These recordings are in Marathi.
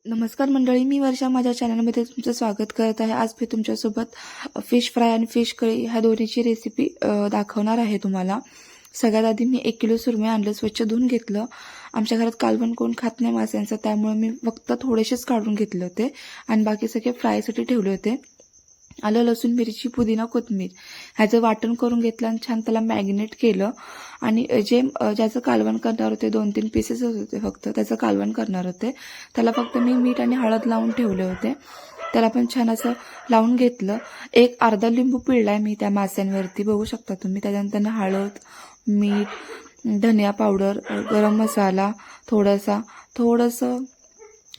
नमस्कार मंडळी, मी वर्षा माझ्या चॅनलमध्ये तुमचं स्वागत करत आहे. आज मी तुमच्यासोबत फिश फ्राय आणि फिश करी ह्या दोन्हीची रेसिपी दाखवणार आहे तुम्हाला. सगळ्यात आधी मी 1 किलो सुरमई आणलं, स्वच्छ धुवून घेतलं. आमच्या घरात कालवण कोण खात नाही माशांचं, त्यामुळे मी फक्त थोडेसेच काढून घेतले होते आणि बाकी सगळे फ्रायसाठी ठेवले होते. आलं, लसूण, मिरची, पुदिना, कोथिंबीर ह्याचं वाटण करून घेतलं आणि छान त्याला मॅरिनेट केलं. आणि ज्याचं कालवण करणार होते 2-3 पीसेस होते, फक्त त्याचं कालवण करणार होते. त्याला फक्त मी मीठ आणि हळद लावून ठेवले होते. त्याला पण छान असं लावून घेतलं. एक अर्धा लिंबू पिळलाय मी त्या माशांवरती, बघू शकता तुम्ही. त्याच्यानंतर हळद, मीठ, धनिया पावडर, गरम मसाला थोडंसं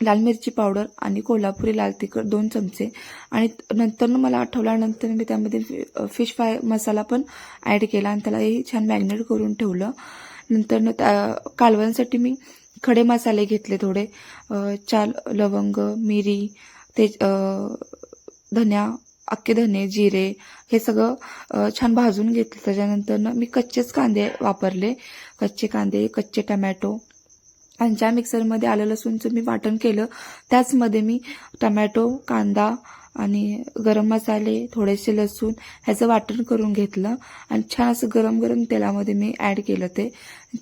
लाल मिरची पावडर आणि कोल्हापुरी लाल तिखट 2 चमचे. आणि नंतर मला आठवल्यानंतर मी त्यामध्ये फिश फ्राय मसाला पण ॲड केला आणि त्यालाही छान मॅरिनेट करून ठेवलं. नंतर कालवणसाठी मी खडे मसाले घेतले थोडे, 4 लवंग, मिरी, धन्या, अख्खे धने, जिरे हे सगळं छान भाजून घेतलं. त्याच्यानंतर मी कच्चेच कांदे वापरले, कच्चे कांदे, कच्चे टमॅटो. आणि ज्या मिक्सरमध्ये आलं लसूणचं मी वाटण केलं त्याचमध्ये मी टमॅटो, कांदा आणि गरम मसाले, थोडेसे लसूण ह्याचं वाटण करून घेतलं आणि छान असं गरम गरम तेलामध्ये मी ॲड केलं. ते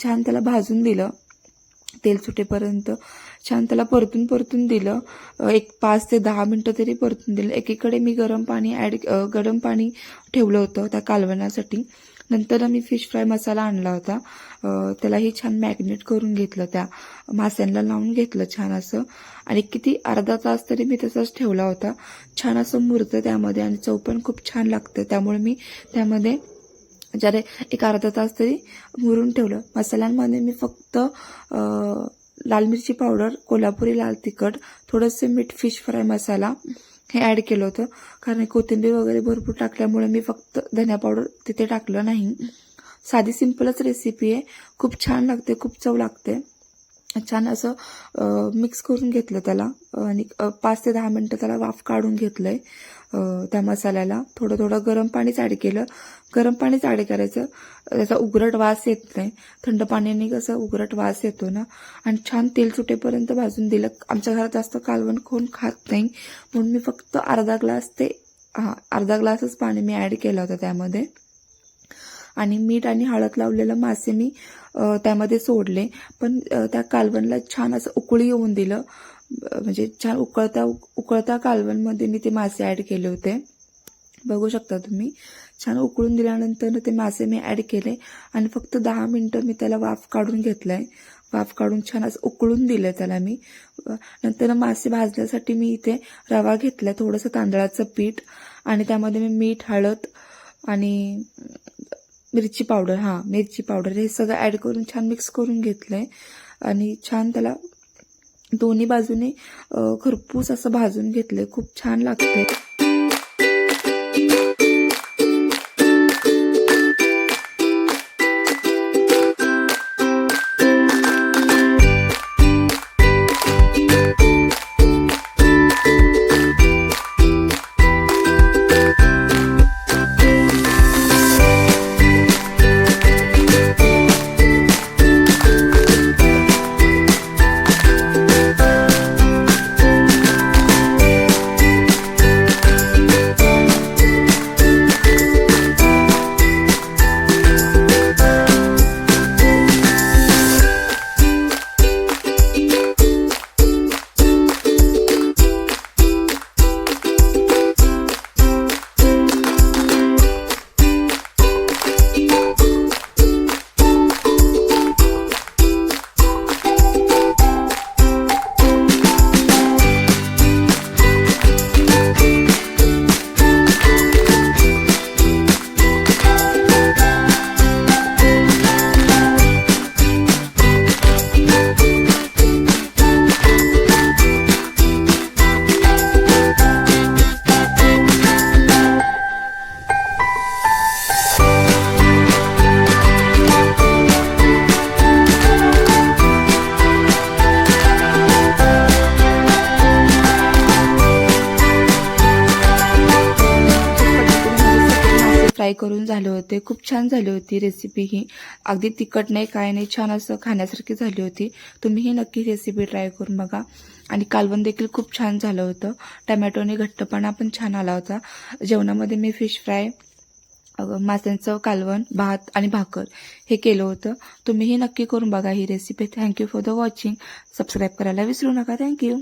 छान त्याला भाजून दिलं, तेल सुटेपर्यंत छान त्याला परतून दिलं. एक 5 ते 10 मिनटं तरी परतून दिलं. एकीकडे मी गरम पाणी ठेवलं होतं त्या कालवणासाठी. नंतर मी फिश फ्राय मसाला आणला होता, त्यालाही छान मॅरिनेट करून घेतलं, त्या माशांना लावून घेतलं छान असं. आणि किती अर्धा तास तरी मी तसाच ठेवला होता. छान असं मुरतं त्यामध्ये आणि चव पण खूप छान लागतं. त्यामुळे मी त्यामध्ये एक अर्धा तास तरी मुरून ठेवलं. मसाल्यांमध्ये मी फक्त लाल मिरची पावडर, कोल्हापुरी लाल तिखट, थोडंसं मीठ, फिश फ्राय मसाला हे ॲड केलं होतं. कारण कोथिंबीर वगैरे भरपूर टाकल्यामुळे मी फक्त धनिया पावडर तिथे टाकलं नाही. साधी सिंपलच रेसिपी आहे, खूप छान लागते, खूप चव लागते. छान असं मिक्स करून घेतलं त्याला आणि 5 ते 10 मिनटं त्याला वाफ काढून घेतलंय. त्या मसाल्याला थोडं गरम पाणीच ॲड केलं. गरम पाणीच ॲड करायचं, त्याचा उघरट वास येत नाही. थंड पाण्याने कसं उघरट वास येतो ना. आणि छान तेल सुटेपर्यंत भाजून दिलं. आमच्या घरात जास्त कालवण कोण खात नाही, म्हणून मी फक्त अर्धा ग्लासच पाणी मी ॲड केलं होतं त्यामध्ये. आणि मीठ आणि हळद लावलेलं मासे मी त्यामध्ये सोडले. पण त्या कालवणला छान असं उकळी येऊन दिलं, म्हणजे छान उकळत्या कालवणमध्ये मी ते मासे ॲड केले होते, बघू शकता तुम्ही. छान उकळून दिल्यानंतर ते मासे मी ॲड केले आणि फक्त 10 मिनटं मी त्याला वाफ काढून घेतलंय. वाफ काढून छान असं उकळून दिलं त्याला मी. नंतर मासे भाजण्यासाठी मी इथे रवा घेतला, थोडंसं तांदळाचं पीठ आणि त्यामध्ये मी मीठ, हळद आणि मिरची पावडर हे सगळं ॲड करून छान मिक्स करून घेतलंय. आणि छान त्याला दोन्ही बाजूने खरपूस असं भाजून घेतलंय, खूप छान लागतंय. फ्राय करून झाले होते. खूप छान झाली होती रेसिपी ही. अगदी तिखट नाही, काय नाही, छान असं खाण्यासारखी झाली होती. तुम्हीही नक्की रेसिपी ट्राय करून बघा. आणि कालवण देखील खूप छान झालं होतं. टमॅटोने घट्टपणा पण छान आला होता. जेवणामध्ये मी फिश फ्राय, माशांचं कालवण, भात आणि भाकर हे केलं होतं. तुम्हीही नक्की करून बघा ही recipe. Thank you for the watching. Subscribe करायला विसरू नका. थँक्यू.